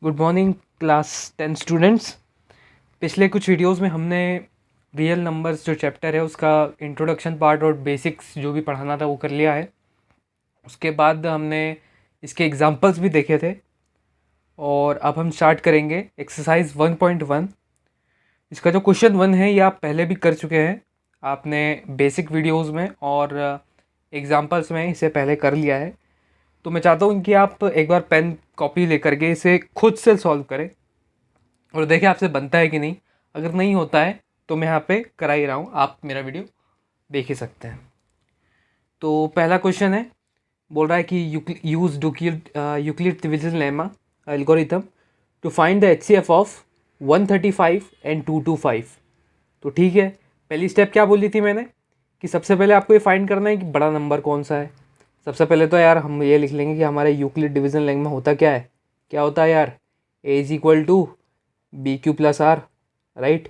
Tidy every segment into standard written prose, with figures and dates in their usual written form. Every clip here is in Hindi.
Good morning class 10 students. पिछले कुछ वीडियोस में हमने रियल नंबर्स जो चैप्टर है उसका इंट्रोडक्शन पार्ट और बेसिक्स जो भी पढ़ाना था वो कर लिया है। उसके बाद हमने इसके एग्जांपल्स भी देखे थे और अब हम स्टार्ट करेंगे एक्सरसाइज 1.1। इसका जो क्वेश्चन 1 है ये आप पहले भी कर चुके हैं, आपने बेसिक वीडियोस में और एग्जांपल्स में इसे पहले कर लिया है। तो मैं चाहता हूँ कि आप एक बार पेन कॉपी लेकर के इसे खुद से सॉल्व करें और देखें आपसे बनता है कि नहीं। अगर नहीं होता है तो मैं यहाँ पे करा ही रहा हूँ, आप मेरा वीडियो देख ही सकते हैं। तो पहला क्वेश्चन है, बोल रहा है कि use Euclid division lemma algorithm to find the HCF of 135 and 225। तो ठीक है, पहली स्टेप क्या बोली थी मैंने कि सबसे पहले आपको ये फाइंड करना है कि बड़ा नंबर कौन सा है। सबसे पहले तो यार हम ये लिख लेंगे कि हमारे यूक्लिड डिवीजन लेमा होता क्या है, क्या होता है यार, A is equal to B Q plus R, right,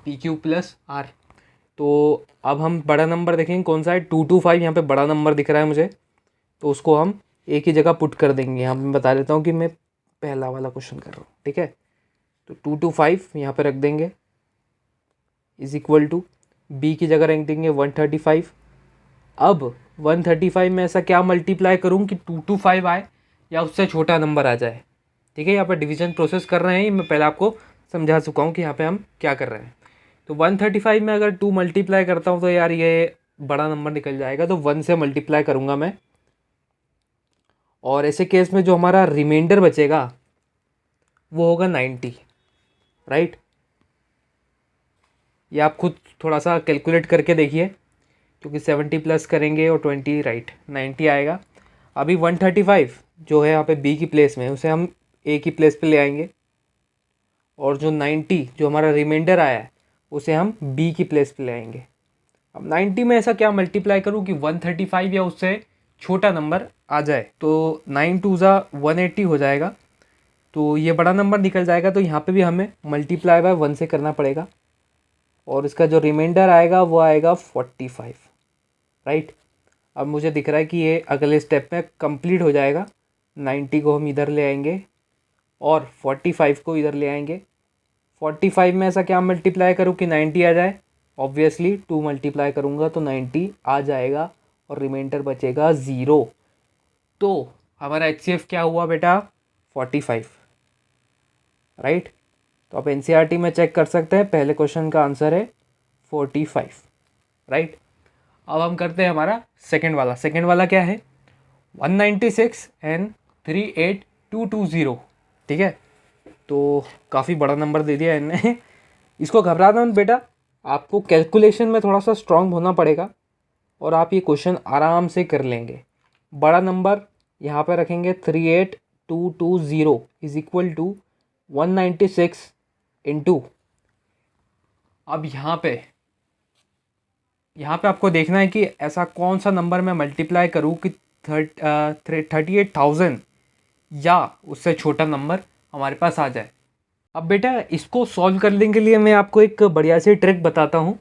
P Q plus R. तो अब हम बड़ा नंबर देखेंगे कौन सा है, 225। यहाँ पे बड़ा नंबर दिख रहा है मुझे, तो उसको हम एक ही जगह पुट कर देंगे। यहाँ पे मैं बता देता हूँ कि मैं पहला वाला क्वेश्चन कर रहा हूँ, ठीक है। तो 225 यहाँ पे रख देंगे इज इक्वल टू बी की जगह रख देंगे 135। अब 135 में ऐसा क्या मल्टीप्लाई करूँ कि 225 आए या उससे छोटा नंबर आ जाए, ठीक है। यहाँ पर डिवीजन प्रोसेस कर रहे हैं, मैं पहले आपको समझा चुका हूँ कि यहाँ पे हम क्या कर रहे हैं। तो 135 में अगर 2 मल्टीप्लाई करता हूँ तो यार ये बड़ा नंबर निकल जाएगा, तो 1 से मल्टीप्लाई करूँगा मैं। और ऐसे केस में जो हमारा रिमाइंडर बचेगा वो होगा 90, राइट। ये आप खुद थोड़ा सा कैलकुलेट करके देखिए, क्योंकि 70 प्लस करेंगे और 20, राइट, 90 आएगा। अभी 135 जो है यहाँ पे बी की प्लेस में, उसे हम ए की प्लेस पे ले आएंगे, और जो 90 जो हमारा रिमाइंडर आया है उसे हम बी की प्लेस पे ले आएंगे। अब 90 में ऐसा क्या मल्टीप्लाई करूँ कि 135 या उससे छोटा नंबर आ जाए। तो 9 टू ज़ा 180 हो जाएगा, तो ये बड़ा नंबर निकल जाएगा। तो यहाँ पे भी हमें मल्टीप्लाई बाय 1 से करना पड़ेगा, और इसका जो रिमाइंडर आएगा वो आएगा 45, राइट। अब मुझे दिख रहा है कि ये अगले स्टेप में कंप्लीट हो जाएगा। 90 को हम इधर ले आएंगे और 45 को इधर ले आएंगे। 45 में ऐसा क्या मल्टीप्लाई करूँ कि 90 आ जाए, ऑब्वियसली 2 मल्टीप्लाई करूँगा तो 90 आ जाएगा और रिमाइंडर बचेगा 0। तो हमारा एचसीएफ क्या हुआ बेटा, 45, राइट। तो आप एनसीईआरटी में चेक कर सकते हैं, पहले क्वेश्चन का आंसर है 45, राइट। अब हम करते हैं हमारा सेकंड वाला। सेकंड वाला क्या है, 196 एंड 38220, ठीक है। तो काफ़ी बड़ा नंबर दे दिया इनने इसको घबराना मत बेटा, आपको कैलकुलेशन में थोड़ा सा स्ट्रांग होना पड़ेगा और आप ये क्वेश्चन आराम से कर लेंगे। बड़ा नंबर यहाँ पे रखेंगे 38220 इज इक्वल टू 196 इंटू, अब यहाँ पे आपको देखना है कि ऐसा कौन सा नंबर मैं मल्टीप्लाई करूँ कि 38,000 या उससे छोटा नंबर हमारे पास आ जाए। अब बेटा इसको सॉल्व करने के लिए मैं आपको एक बढ़िया सी ट्रिक बताता हूँ।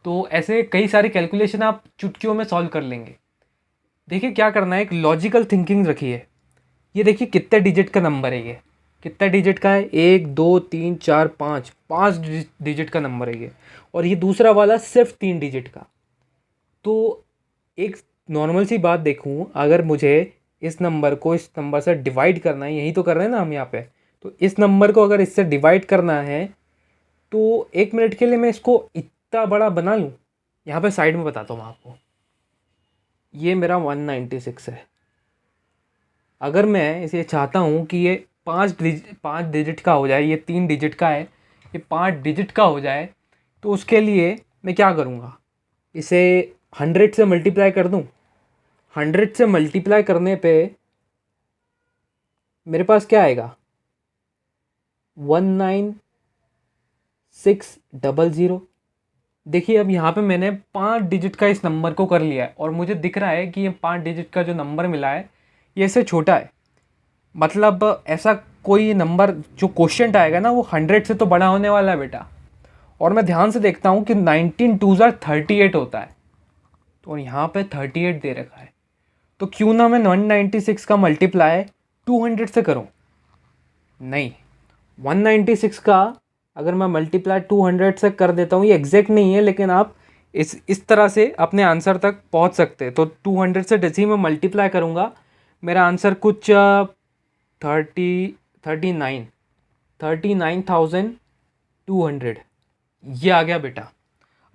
तो ऐसे कई सारे कैलकुलेशन आप चुटकियों में सॉल्व कर लेंगे। देखिए क्या करना है, एक लॉजिकल थिंकिंग रखिए। ये देखिए कितने डिजिट का नंबर है, ये कितने डिजिट का है, 1 2 3 4 5, 5 डिजिट का नंबर है ये, और ये दूसरा वाला सिर्फ 3 डिजिट का। तो एक नॉर्मल सी बात देखूँ, अगर मुझे इस नंबर को इस नंबर से डिवाइड करना है, यही तो कर रहे हैं ना हम यहाँ पे, तो इस नंबर को अगर इससे डिवाइड करना है तो 1 मिनट के लिए मैं इसको इतना बड़ा बना लूँ। यहाँ पे साइड में बताता हूँ मैं आपको, ये मेरा 196 है। अगर मैं इसे चाहता हूँ कि ये 5 डिजिट का हो जाए, ये 3 डिजिट का है, ये 5 डिजिट का हो जाए, तो उसके लिए मैं क्या करूँगा, इसे 100 से मल्टीप्लाई कर दूँ। 100 से मल्टीप्लाई करने पे मेरे पास क्या आएगा, 19600। देखिए अब यहाँ पे मैंने 5 डिजिट का इस नंबर को कर लिया है और मुझे दिख रहा है कि ये 5 डिजिट का जो नंबर मिला है ये इससे छोटा है। मतलब ऐसा कोई नंबर जो क्वेश्चन आएगा ना वो 100 से तो बड़ा होने वाला है बेटा। और मैं ध्यान से देखता हूँ कि 19 2 38 होता है, तो यहाँ पे 38 दे रखा है। तो क्यों ना मैं 196 का मल्टीप्लाई 200 से करूँ। नहीं, 196 का अगर मैं मल्टीप्लाई 200 से कर देता हूँ, ये एग्जैक्ट नहीं है लेकिन आप इस तरह से अपने आंसर तक पहुँच सकते हैं। तो 200 से जैसे ही मैं मल्टीप्लाई करूँगा, मेरा आंसर कुछ 39,200 ये आ गया बेटा।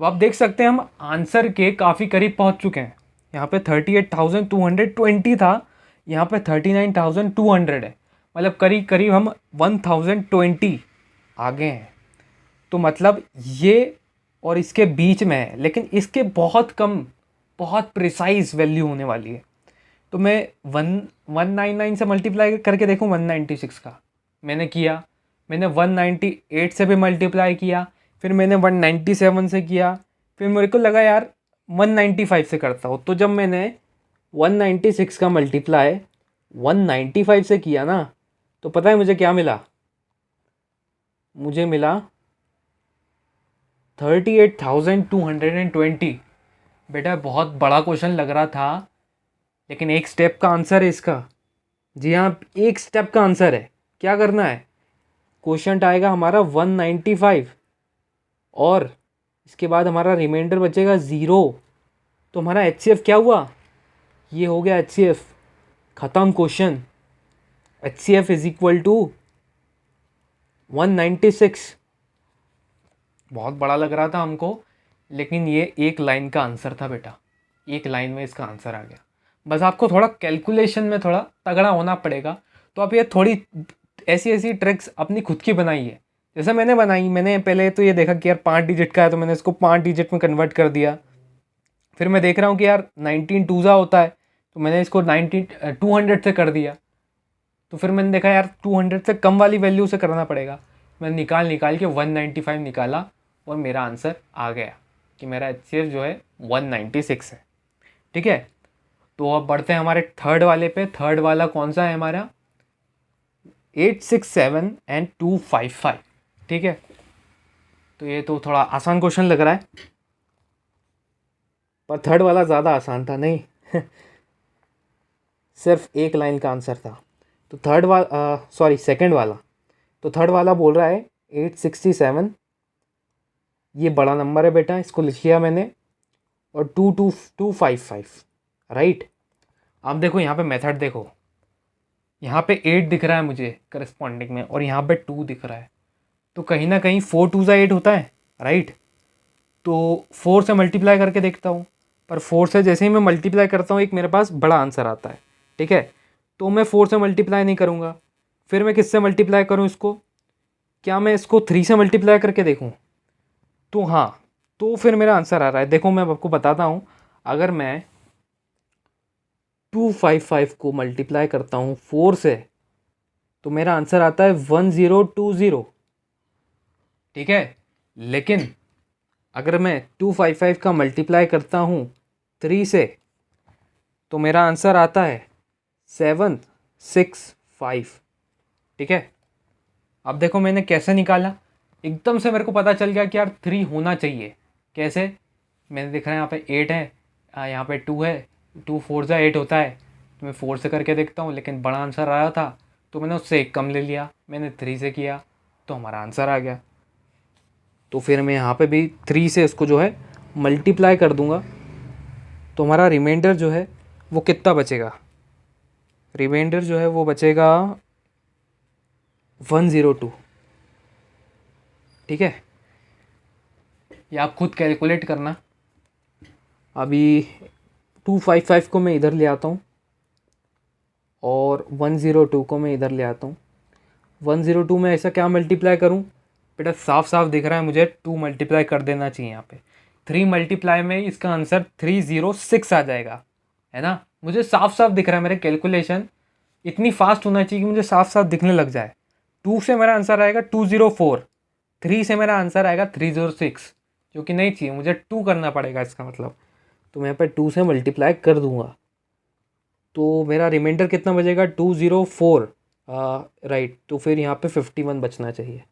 अब आप देख सकते हैं हम आंसर के काफ़ी करीब पहुंच चुके हैं। यहाँ पे 38,220 था, यहाँ पे 39,200 है, मतलब करीब करीब हम 1020 आगे हैं। तो मतलब ये और इसके बीच में है, लेकिन इसके बहुत कम, बहुत प्रिसाइज वैल्यू होने वाली है। तो मैं 199 से मल्टीप्लाई करके देखूँ 196 का, मैंने किया। मैंने 198 से भी मल्टीप्लाई किया, फिर मैंने 197 से किया, फिर मेरे को लगा यार 195 से करता हूँ। तो जब मैंने 196 का मल्टीप्लाई 195 से किया ना, तो पता है मुझे क्या मिला? मुझे मिला 38,220। बेटा बहुत बड़ा क्वेश्चन लग रहा था, लेकिन एक स्टेप का आंसर है इसका। जी हाँ, एक स्टेप का आंसर है। क्या करना है? क्वेश्चन आएगा हमारा 195 और इसके बाद हमारा रिमाइंडर बचेगा 0। तो हमारा HCF क्या हुआ? ये हो गया HCF, ख़त्म question. HCF is equal to 196। बहुत बड़ा लग रहा था हमको, लेकिन ये एक लाइन का आंसर था बेटा, एक लाइन में इसका आंसर आ गया। बस आपको थोड़ा कैलकुलेशन में थोड़ा तगड़ा होना पड़ेगा। तो आप ये थोड़ी ऐसी ऐसी ट्रिक्स अपनी खुद की बनाइए, जैसे मैंने बनाई। मैंने पहले तो ये देखा कि यार 5 डिजिट का है, तो मैंने इसको 5 डिजिट में कन्वर्ट कर दिया। फिर मैं देख रहा हूँ कि यार 19 टूज़ा होता है, तो मैंने इसको 200 से कर दिया। तो फिर मैंने देखा यार 200 से कम वाली वैल्यू से करना पड़ेगा। मैंने निकाल के 195 निकाला और मेरा आंसर आ गया कि मेरा HCF जो है 196 है। ठीक है, तो अब बढ़ते हैं हमारे थर्ड वाले पे। थर्ड वाला कौन सा है हमारा? 867 एंड 255। ठीक है, तो ये तो थोड़ा आसान क्वेश्चन लग रहा है, पर थर्ड वाला ज़्यादा आसान था नहीं। सिर्फ एक लाइन का आंसर था। तो सेकंड वाला। तो थर्ड वाला बोल रहा है 867, ये बड़ा नंबर है बेटा, इसको लिख लिया मैंने, और 255, राइट। अब देखो यहाँ पे मेथड देखो, यहाँ पे 8 दिख रहा है मुझे करस्पॉन्डिंग में, और यहाँ पे 2 दिख रहा है। तो कहीं ना कहीं 4 2 8 होता है, राइट। तो 4 से मल्टीप्लाई करके देखता हूँ, पर 4 से जैसे ही मैं मल्टीप्लाई करता हूँ एक मेरे पास बड़ा आंसर आता है। ठीक है, तो मैं 4 से मल्टीप्लाई नहीं करूँगा, फिर मैं किससे मल्टीप्लाई करूँ इसको? क्या मैं इसको 3 से मल्टीप्लाई करके देखूँ? तो हाँ, तो फिर मेरा आंसर आ रहा है। देखो मैं आपको बताता हूँ, अगर मैं 255 को मल्टीप्लाई करता हूँ 4 से, तो मेरा आंसर आता है 1020। ठीक है, लेकिन अगर मैं 255 का मल्टीप्लाई करता हूँ 3 से, तो मेरा आंसर आता है 765। ठीक है, अब देखो मैंने कैसे निकाला। एकदम से मेरे को पता चल गया कि यार 3 होना चाहिए। कैसे? मैंने देखा है यहाँ पे 8 है, यहाँ पे 2 है, 2 4 जा 8 होता है। तो मैं 4 से करके देखता हूँ, लेकिन बड़ा आंसर आया था, तो मैंने उससे एक कम ले लिया, मैंने 3 से किया, तो हमारा आंसर आ गया। तो फिर मैं यहाँ पे भी 3 से इसको जो है मल्टीप्लाई कर दूँगा, तो हमारा रिमाइंडर जो है वो कितना बचेगा? रिमाइंडर जो है वो बचेगा 102। ठीक है, ये आप खुद कैलकुलेट करना। अभी 255 को मैं इधर ले आता हूँ और 102 को मैं इधर ले आता हूँ। 102 में ऐसा क्या मल्टीप्लाई करूँ? बेटा साफ साफ दिख रहा है मुझे 2 मल्टीप्लाई कर देना चाहिए यहाँ पे। 3 मल्टीप्लाई में इसका आंसर 306 आ जाएगा, है ना। मुझे साफ साफ दिख रहा है, मेरे कैलकुलेशन इतनी फास्ट होना चाहिए कि मुझे साफ साफ दिखने लग जाए। 2 से मेरा आंसर आएगा 204, 3 से मेरा आंसर आएगा 306, जो कि नहीं चाहिए, मुझे 2 करना पड़ेगा इसका मतलब। तो मैं यहाँ पे 2 से मल्टीप्लाई कर दूंगा, तो मेरा रिमाइंडर कितना बचेगा? 204, राइट। तो फिर यहाँ पे 51 बचना चाहिए,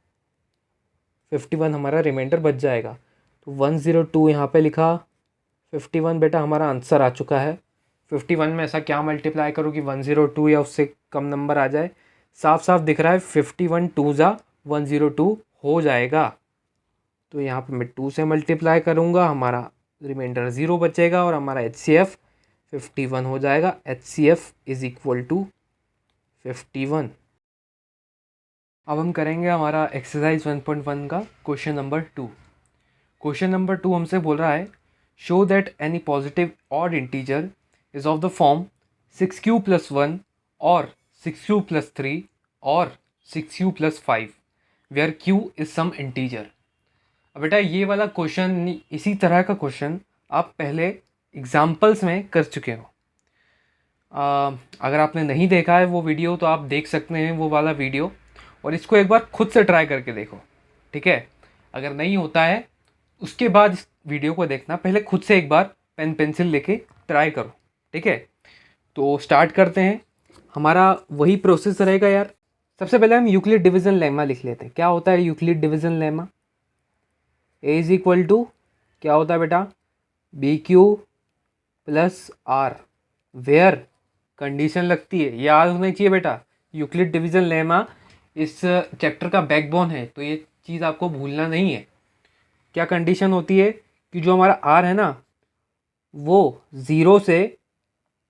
51 हमारा रिमाइंडर बच जाएगा। तो 102 यहाँ पे लिखा, 51 बेटा हमारा आंसर आ चुका है। 51 में ऐसा क्या मल्टीप्लाई करूँ कि 102 या उससे कम नंबर आ जाए? साफ साफ दिख रहा है 51 2 ज़ा 102 हो जाएगा। तो यहाँ पे मैं 2 से मल्टीप्लाई करूँगा, हमारा रिमाइंडर 0 बचेगा और हमारा HCF 51 हो जाएगा। HCF is equal to 51। अब हम करेंगे हमारा एक्सरसाइज 1.1 का क्वेश्चन नंबर 2। क्वेश्चन नंबर 2 हमसे बोल रहा है show that any positive odd integer is of the form 6q + 1 और 6q + 3 और 6q + 5 where q is some integer. अब बेटा ये वाला क्वेश्चन, इसी तरह का क्वेश्चन आप पहले एग्जाम्पल्स में कर चुके हो। अगर आपने नहीं देखा है वो वीडियो तो आप देख सकते हैं वो वाला वीडियो, और इसको एक बार खुद से ट्राई करके देखो, ठीक है। अगर नहीं होता है उसके बाद इस वीडियो को देखना, पहले खुद से एक बार पेन पेंसिल लेके ट्राई करो, ठीक है। तो स्टार्ट करते हैं। हमारा वही प्रोसेस रहेगा यार। सबसे पहले हम यूक्लिड डिवीजन लेमा लिख लेते हैं। क्या होता है Euclid division lemma? A is equal to क्या होता है बेटा? BQ + R वेयर कंडीशन लगती है, याद होना चाहिए बेटा। यूक्लिड डिवीजन लेमा इस चैप्टर का बैकबोन है, तो ये चीज़ आपको भूलना नहीं है। क्या कंडीशन होती है कि जो हमारा R है ना वो 0 से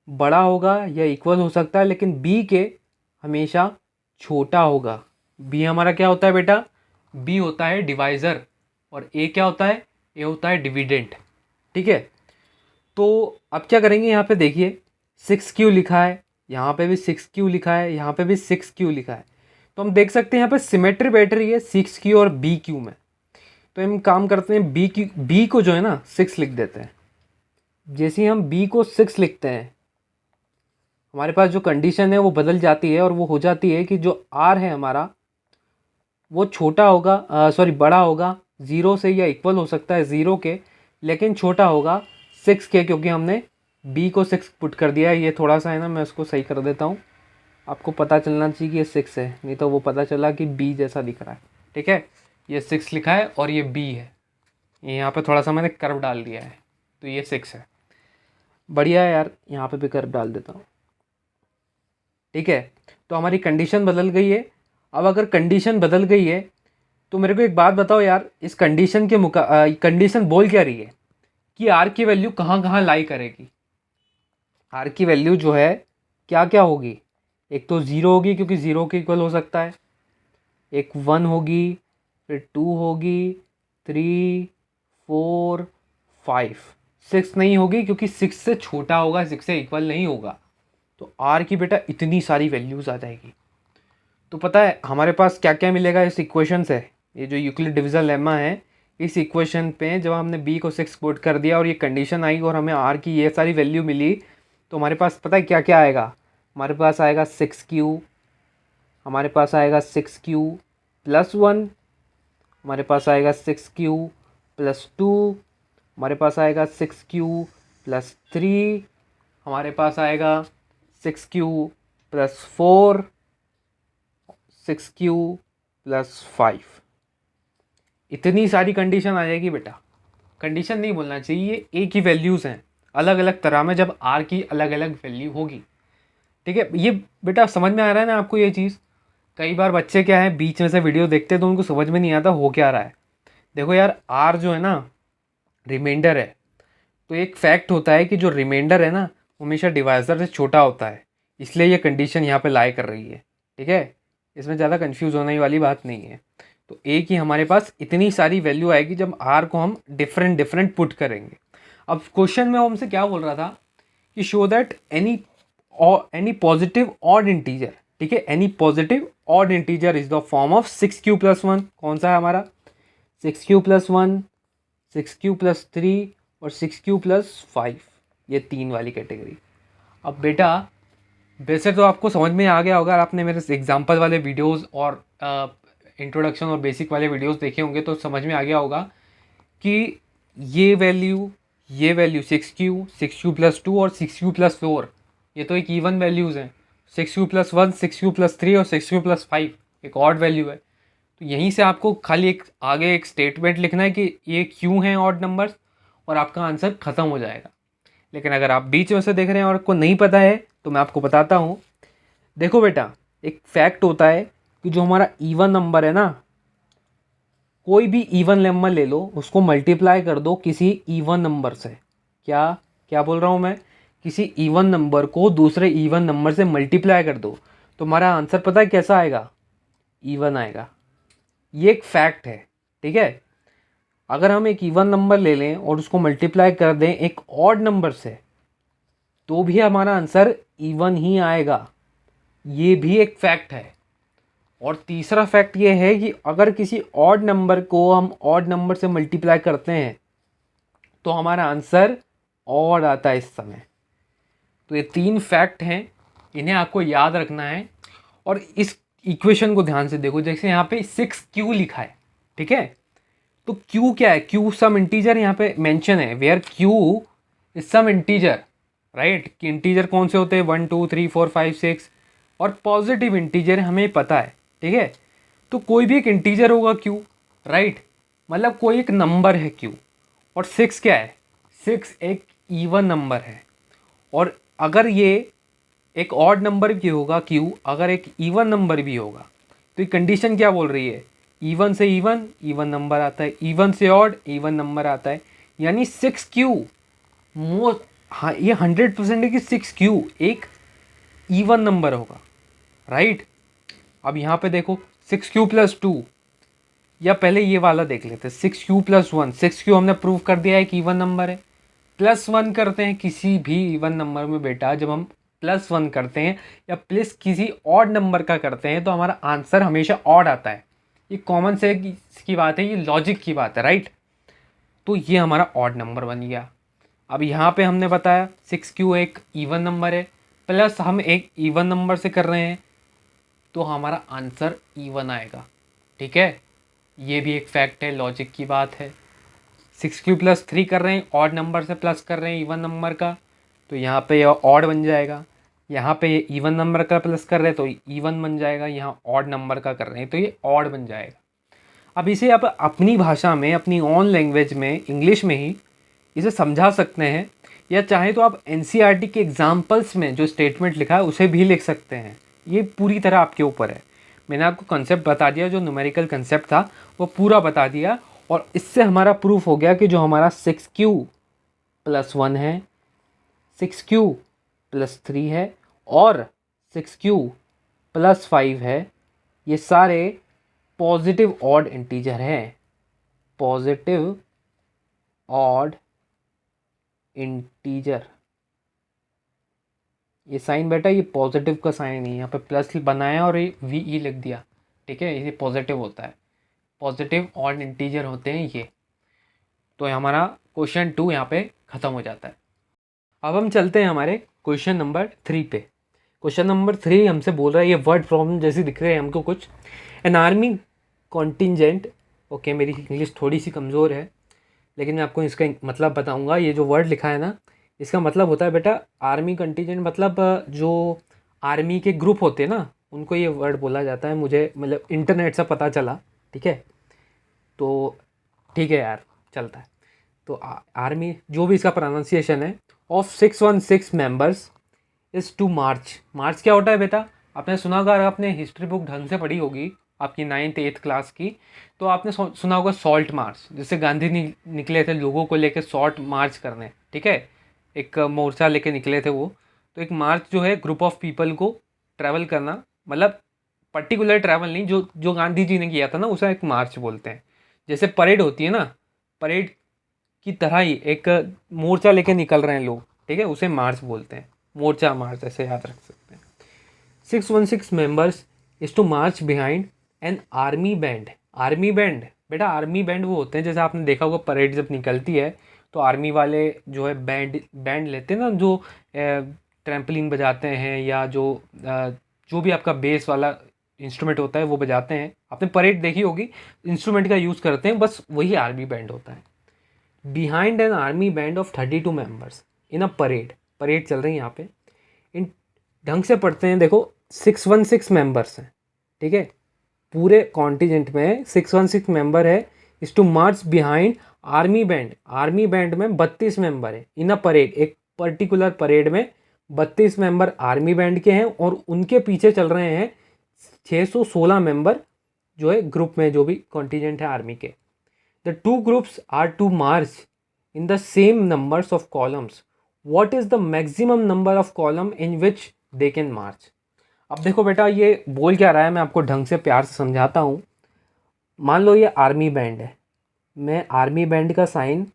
बड़ा होगा या इक्वल हो सकता है, लेकिन B के हमेशा छोटा होगा। B हमारा क्या होता है बेटा? B होता है डिवाइज़र, और A क्या होता है? A होता है डिविडेंट, ठीक है। तो अब क्या करेंगे, यहाँ पे देखिए 6q लिखा है, यहाँ पे भी 6q लिखा है, यहाँ पे भी 6q लिखा है। तो हम देख सकते हैं यहाँ पे सिमेट्री बैठ रही है 6q और BQ में। तो हम काम करते हैं B को जो है ना 6 लिख देते हैं। जैसे ही हम B को 6 लिखते हैं हमारे पास जो कंडीशन है वो बदल जाती है, और वो हो जाती है कि जो R है हमारा वो छोटा होगा, बड़ा होगा, 0 से या इक्वल हो सकता है 0 के, लेकिन छोटा होगा 6 के, क्योंकि हमने B को 6 पुट कर दिया है। ये थोड़ा सा है ना, मैं उसको सही कर देता हूँ, आपको पता चलना चाहिए कि ये 6 है, नहीं तो वो पता चला कि B जैसा दिख रहा है, ठीक है। ये 6 लिखा है और ये B है, ये यहाँ पे थोड़ा सा मैंने कर्व डाल दिया है, तो ये 6 है। बढ़िया है यार, यहाँ पे भी कर्व डाल देता हूँ, ठीक है। तो हमारी कंडीशन बदल गई है। अब अगर कंडीशन बदल गई है तो मेरे को एक बात बताओ यार, इस कंडीशन के कंडीशन बोल क्या रही है कि R की वैल्यू कहाँ कहाँ लाई करेगी। R की वैल्यू जो है क्या क्या होगी? एक तो 0 होगी, क्योंकि 0 के इक्वल हो सकता है, एक 1 होगी, फिर 2 होगी, 3 4 5, 6 नहीं होगी क्योंकि 6 से छोटा होगा, 6 से इक्वल नहीं होगा। तो R की बेटा इतनी सारी वैल्यूज़ आ जाएगी। तो पता है हमारे पास क्या क्या मिलेगा इस इक्वेशन से? ये जो यूक्लिड डिवीजन लेमा है, इस इक्वेशन पे जब हमने B को 6 पुट कर दिया और ये कंडीशन आई और हमें R की ये सारी वैल्यू मिली, तो हमारे पास पता है क्या क्या आएगा? हमारे पास आएगा 6q, हमारे पास आएगा 6q + 1, हमारे पास आएगा 6q + 2, हमारे पास आएगा 6q + 3, हमारे पास आएगा 6q + 4, 6q + 5। इतनी सारी कंडीशन आ जाएगी बेटा। कंडीशन नहीं बोलना चाहिए, ये एक ही वैल्यूज़ हैं अलग अलग तरह में, जब R की अलग अलग वैल्यू होगी, ठीक है। ये बेटा समझ में आ रहा है ना आपको ये चीज़? कई बार बच्चे क्या है बीच में से वीडियो देखते हैं तो उनको समझ में नहीं आता हो क्या रहा है। देखो यार, R जो है ना रिमाइंडर है, तो एक फैक्ट होता है कि जो रिमाइंडर है ना हमेशा डिवाइजर से छोटा होता है, इसलिए ये कंडीशन यहाँ पे लाई कर रही है, ठीक है। इसमें ज़्यादा कंफ्यूज होने वाली बात नहीं है। तो एक ही हमारे पास इतनी सारी वैल्यू आएगी जब R को हम डिफरेंट डिफरेंट पुट करेंगे। अब क्वेश्चन में वो हमसे क्या बोल रहा था कि show that any positive odd integer, ठीक है, any positive odd integer is the form of 6q + 1। कौन सा है हमारा? 6q + 1, 6q + 3 और 6q + 5, ये 3 वाली कैटेगरी। अब बेटा वैसे तो आपको समझ में आ गया होगा, आपने मेरे एग्जाम्पल वाले वीडियोस और इंट्रोडक्शन और बेसिक वाले वीडियोस देखे होंगे तो समझ में आ गया होगा कि ये वैल्यू 6q, 6q + 2 और 6q + 4, ये तो एक इवन वैल्यूज़ हैं। 6q + 1, 6q + 3 और 6q + 5 एक ऑड वैल्यू है। तो यहीं से आपको खाली एक आगे एक स्टेटमेंट लिखना है कि ये क्यों हैं ऑड नंबर्स, और आपका आंसर ख़त्म हो जाएगा। लेकिन अगर आप बीच में से देख रहे हैं और आपको नहीं पता है तो मैं आपको बताता हूँ। देखो बेटा, एक फैक्ट होता है कि जो हमारा इवन नंबर है ना, कोई भी इवन नंबर ले लो, उसको मल्टीप्लाई कर दो किसी इवन नंबर से। क्या क्या बोल रहा हूँ मैं? किसी इवन नंबर को दूसरे इवन नंबर से मल्टीप्लाई कर दो तो हमारा आंसर पता है कैसा आएगा? इवन आएगा। ये एक फैक्ट है, ठीक है। अगर हम एक इवन नंबर ले लें और उसको मल्टीप्लाई कर दें एक ऑड नंबर से तो भी हमारा आंसर इवन ही आएगा। ये भी एक फैक्ट है। और तीसरा फैक्ट ये है कि अगर किसी ऑड नंबर को हम ऑड नंबर से मल्टीप्लाई करते हैं तो हमारा आंसर ऑड आता है इस समय। तो ये 3 फैक्ट हैं, इन्हें आपको याद रखना है। और इस इक्वेशन को ध्यान से देखो, जैसे यहाँ पे 6q लिखा है, ठीक है। तो q क्या है? q सम इंटीजर यहाँ पे मेंशन है, where q is some integer, right. कि इंटीजर कौन से होते हैं? 1 2 3 4 5 6 और पॉजिटिव इंटीजर हमें पता है, ठीक है। तो कोई भी एक इंटीजर होगा q, राइट, मतलब कोई एक नंबर है q। और 6 क्या है? 6 एक इवन नंबर है। और अगर ये एक ऑड नंबर भी होगा q, अगर एक इवन नंबर भी होगा, तो ये कंडीशन क्या बोल रही है? इवन से इवन इवन नंबर आता है, इवन से ऑड इवन नंबर आता है। यानी 6q हाँ, ये 100% है कि 6q एक इवन नंबर होगा, राइट। अब यहाँ पे देखो 6q + 2, या पहले ये वाला देख लेते हैं 6q + 1। 6q हमने प्रूव कर दिया है कि इवन नंबर है। +1 करते हैं किसी भी इवन नंबर में बेटा, जब हम +1 करते हैं या प्लस किसी ऑड नंबर का करते हैं तो हमारा आंसर हमेशा ऑड आता है। ये कॉमन सेंस की बात है, ये लॉजिक की बात है, राइट। तो ये हमारा ऑड नंबर बन गया। अब यहाँ पे हमने बताया 6q एक इवन नंबर है, प्लस हम एक इवन नंबर से कर रहे हैं तो हमारा आंसर इवन आएगा, ठीक है। ये भी एक फैक्ट है, लॉजिक की बात है। 6q + 3 कर रहे हैं, ऑड नंबर से प्लस कर रहे हैं इवन नंबर का, तो यहाँ पे यह ऑड बन जाएगा। यहाँ पे ये इवन नंबर का प्लस कर रहे हैं तो इवन बन जाएगा, यहाँ ऑड नंबर का कर रहे हैं तो ये ऑड बन जाएगा। अब इसे आप अपनी भाषा में, अपनी ओन लैंग्वेज में, इंग्लिश में ही इसे समझा सकते हैं, या चाहे तो आप एनसीईआरटी के एग्जाम्पल्स में जो स्टेटमेंट लिखा है उसे भी लिख सकते हैं। ये पूरी तरह आपके ऊपर है। मैंने आपको कंसेप्ट बता दिया, जो न्यूमेरिकल कंसेप्ट था वो पूरा बता दिया, और इससे हमारा प्रूफ हो गया कि जो हमारा 6q + 1 है, 6q + 3 है और 6q + 5 है, ये सारे पॉजिटिव ऑड इंटीजर हैं। पॉजिटिव ऑड इंटीजर, ये साइन बेटा ये पॉजिटिव का साइन है, यहाँ पे प्लस बनाया और ये VE लिख दिया, ठीक है। ये पॉजिटिव होता है, पॉजिटिव ऑड इंटीजर होते हैं ये। तो हमारा क्वेश्चन 2 यहाँ पे ख़त्म हो जाता है। अब हम चलते हैं हमारे क्वेश्चन नंबर 3 पे। क्वेश्चन नंबर 3 हमसे बोल रहा है, ये वर्ड प्रॉब्लम जैसे दिख रहे हैं हमको कुछ। एन आर्मी कॉन्टिजेंट, ओके मेरी इंग्लिश थोड़ी सी कमज़ोर है लेकिन मैं आपको इसका मतलब बताऊंगा। ये जो वर्ड लिखा है ना, इसका मतलब होता है बेटा आर्मी कंटिजेंट, मतलब जो आर्मी के ग्रुप होते हैं ना उनको ये वर्ड बोला जाता है। मुझे मतलब इंटरनेट से पता चला, ठीक है। तो ठीक है यार, चलता है। तो आर्मी जो भी इसका प्रोनाउंसिएशन है, ऑफ 616 मेंबर्स इज़ टू मार्च। मार्च क्या होता है बेटा? आपने सुना होगा, अगर आपने हिस्ट्री बुक ढंग से पढ़ी होगी आपकी 9th 8th क्लास की, तो आपने सुना होगा सॉल्ट मार्च। जिससे गांधी निकले थे लोगों को लेकर सॉल्ट मार्च करने, ठीक है। एक मोर्चा लेके निकले थे वो। तो एक मार्च जो है ग्रुप ऑफ पीपल को ट्रैवल करना, मतलब पर्टिकुलर ट्रैवल नहीं, जो गांधी जी ने किया था ना उसे एक मार्च बोलते हैं। जैसे परेड होती है ना, परेड की तरह ही एक मोर्चा लेके निकल रहे हैं लोग, ठीक है, उसे मार्च बोलते हैं। मोर्चा मार्च ऐसे याद रख सकते हैं। 616 members is to march behind an army band. Army band बेटा, आर्मी बैंड वो होते हैं, जैसे आपने देखा होगा परेड जब निकलती है तो आर्मी वाले जो है बैंड लेते हैं ना, जो ट्रैम्पलिन बजाते हैं, या जो भी आपका बेस वाला इंस्ट्रूमेंट होता है वो बजाते हैं। आपने परेड देखी होगी, इंस्ट्रूमेंट का यूज़ करते हैं, बस वही आर्मी बैंड होता है। Behind an army band of 32 members in a parade. Parade चल रही है यहाँ पे, इन ढंग से पढ़ते हैं। देखो 616 मेंबर्स हैं, ठीक है, पूरे कॉन्टिजेंट में 616 मेंबर है। Is to march behind army band. Army band में 32 मेंबर है। इन अ परेड, एक पर्टिकुलर परेड में 32 मेंबर आर्मी बैंड के हैं और उनके पीछे चल रहे हैं 616 मेंबर जो है ग्रुप में, जो भी कॉन्टीजेंट है आर्मी के। The two groups are to march in the same numbers of columns, what is the maximum number of column in which they can march. अब देखो बेटा ये बोल क्या रहा है, मैं आपको ढंग से प्यार से समझाता हूँ। मान लो ये आर्मी बैंड है, मैं आर्मी बैंड का साइन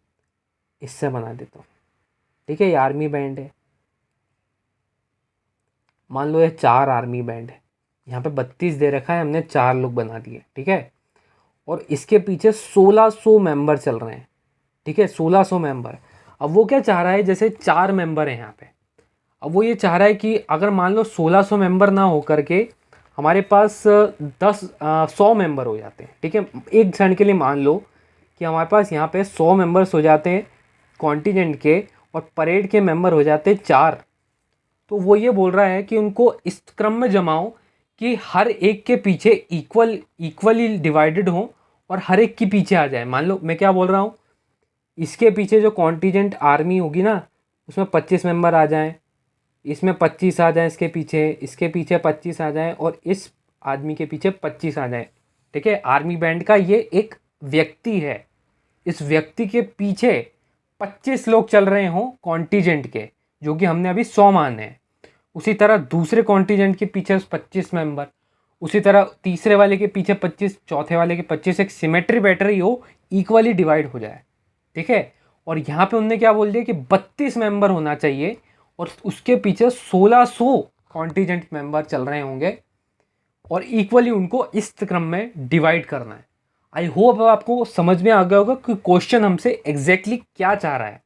इससे बना देता हूँ, ठीक है। ये आर्मी बैंड है, मान लो ये 4 आर्मी बैंड है, यहाँ पे 32 दे रखा है, हमने 4 लोग बना दिए, ठीक है। और इसके पीछे 1600 मेंबर चल रहे हैं, ठीक है, 1600 मेंबर। अब वो क्या चाह रहा है, जैसे 4 मेंबर हैं यहाँ पे, अब वो ये चाह रहा है कि अगर मान लो 1600 मेंबर ना हो करके हमारे पास 100 मेंबर हो जाते हैं, ठीक है। एक क्षण के लिए मान लो कि हमारे पास यहाँ पे 100 मेंबर्स हो जाते हैं कॉन्टीजेंट के, और परेड के मेंबर हो जाते हैं 4। तो वो ये बोल रहा है कि उनको इस क्रम में जमाओ कि हर एक के पीछे इक्वली डिवाइडेड हो और हर एक के पीछे आ जाए। मान लो मैं क्या बोल रहा हूँ, इसके पीछे जो कॉन्टीजेंट आर्मी होगी ना उसमें 25 मेंबर आ जाएं, इसमें 25 आ जाएं, इसके पीछे 25 आ जाएं, और इस आदमी के पीछे 25 आ जाएं, ठीक है। आर्मी बैंड का ये एक व्यक्ति है, इस व्यक्ति के पीछे 25 लोग चल रहे हों कॉन्टीजेंट के, जो कि हमने अभी 100 माने हैं। उसी तरह दूसरे कॉन्टीजेंट के पीछे 25 मेंबर, उसी तरह तीसरे वाले के पीछे 25, चौथे वाले के 25, एक सिमेट्री बैटरी हो, इक्वली डिवाइड हो जाए, ठीक है। और यहाँ पे उन्होंने क्या बोल दिया कि 32 मेंबर होना चाहिए और उसके पीछे 1600 कॉन्टीजेंट मेंबर चल रहे होंगे और इक्वली उनको इस क्रम में डिवाइड करना है। आई होप आपको समझ में आ गया होगा कि क्वेश्चन हमसे एग्जैक्टली क्या चाह रहा है,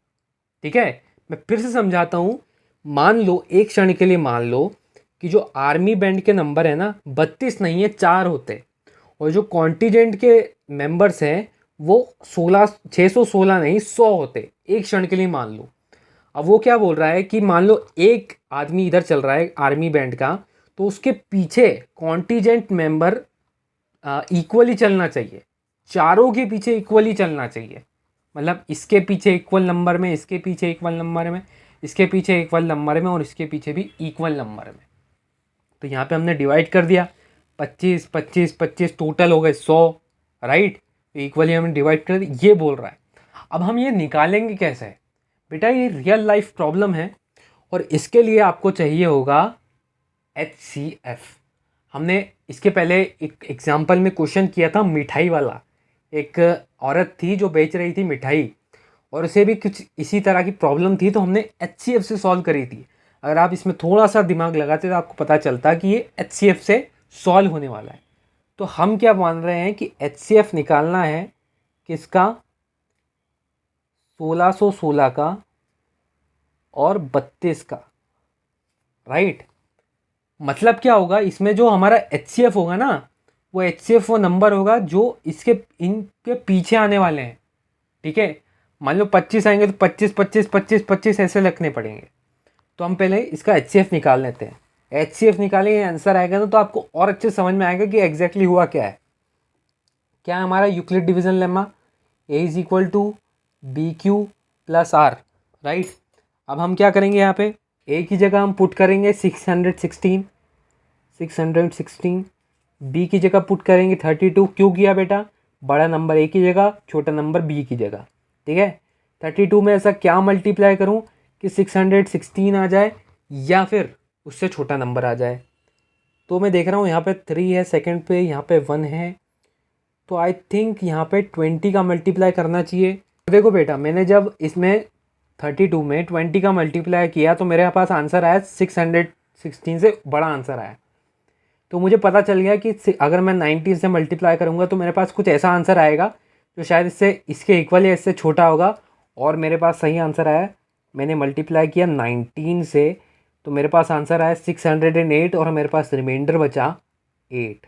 ठीक है। मैं फिर से समझाता हूँ। मान लो एक क्षण के लिए मान लो कि जो आर्मी बैंड के नंबर है ना 32 नहीं है, 4 होते, और जो कॉन्टीजेंट के मेंबर्स हैं वो 616 नहीं 100 होते। एक क्षण के लिए मान लो। अब वो क्या बोल रहा है कि मान लो एक आदमी इधर चल रहा है आर्मी बैंड का, तो उसके पीछे कॉन्टीजेंट मेंबर इक्वली चलना चाहिए, चारों के पीछे इक्वली चलना चाहिए। मतलब इसके पीछे इक्वल नंबर में, इसके पीछे इक्वल नंबर में, इसके पीछे इक्वल नंबर में, और इसके पीछे भी इक्वल नंबर में। तो यहाँ पे हमने डिवाइड कर दिया, 25 25 25 टोटल हो गए 100, राइट। इक्वली हमने डिवाइड कर दिया, ये बोल रहा है। अब हम ये निकालेंगे कैसे बेटा, ये रियल लाइफ प्रॉब्लम है और इसके लिए आपको चाहिए होगा HCF। हमने इसके पहले एक एग्जाम्पल में क्वेश्चन किया था मिठाई वाला। एक औरत थी जो बेच रही थी मिठाई और उसे भी कुछ इसी तरह की प्रॉब्लम थी, तो हमने HCF से सॉल्व करी थी। अगर आप इसमें थोड़ा सा दिमाग लगाते तो आपको पता चलता कि ये HCF से सॉल्व होने वाला है। तो हम क्या मान रहे हैं कि HCF निकालना है किसका, 1616 का और 32 का, राइट। मतलब क्या होगा, इसमें जो हमारा HCF होगा ना, वो HCF वो नंबर होगा जो इनके पीछे आने वाले हैं, ठीक है। मान लो 25 आएंगे तो 25 25 25 25 ऐसे रखने पड़ेंगे। तो हम पहले इसका HCF निकाल लेते हैं। HCF निकालेंगे, आंसर आएगा ना, तो आपको और अच्छे समझ में आएगा कि एग्जैक्टली हुआ क्या है। क्या है हमारा Euclid division lemma, A is equal to BQ plus R, right. अब हम क्या करेंगे, यहाँ पे A की जगह हम पुट करेंगे 616, B की जगह पुट करेंगे 32। क्यों किया बेटा, बड़ा नंबर A की जगह, छोटा नंबर B की जगह, ठीक है। 32 में ऐसा क्या मल्टीप्लाई करूं कि 616 आ जाए या फिर उससे छोटा नंबर आ जाए। तो मैं देख रहा हूँ यहाँ पे 3 है, सेकंड पे यहाँ पे 1 है, तो आई थिंक यहाँ पे 20 का मल्टीप्लाई करना चाहिए। देखो बेटा, मैंने जब इसमें 32 में 20 का मल्टीप्लाई किया तो मेरे पास आंसर आया 616 से बड़ा आंसर आया। तो मुझे पता चल गया कि अगर मैं 19 से मल्टीप्लाई करूँगा तो मेरे पास कुछ ऐसा आंसर आएगा जो शायद इसके इक्वल या इससे छोटा होगा। और मेरे पास सही आंसर आया, मैंने मल्टीप्लाई किया 19 से, तो मेरे पास आंसर आया 608 और मेरे पास रिमाइंडर बचा 8।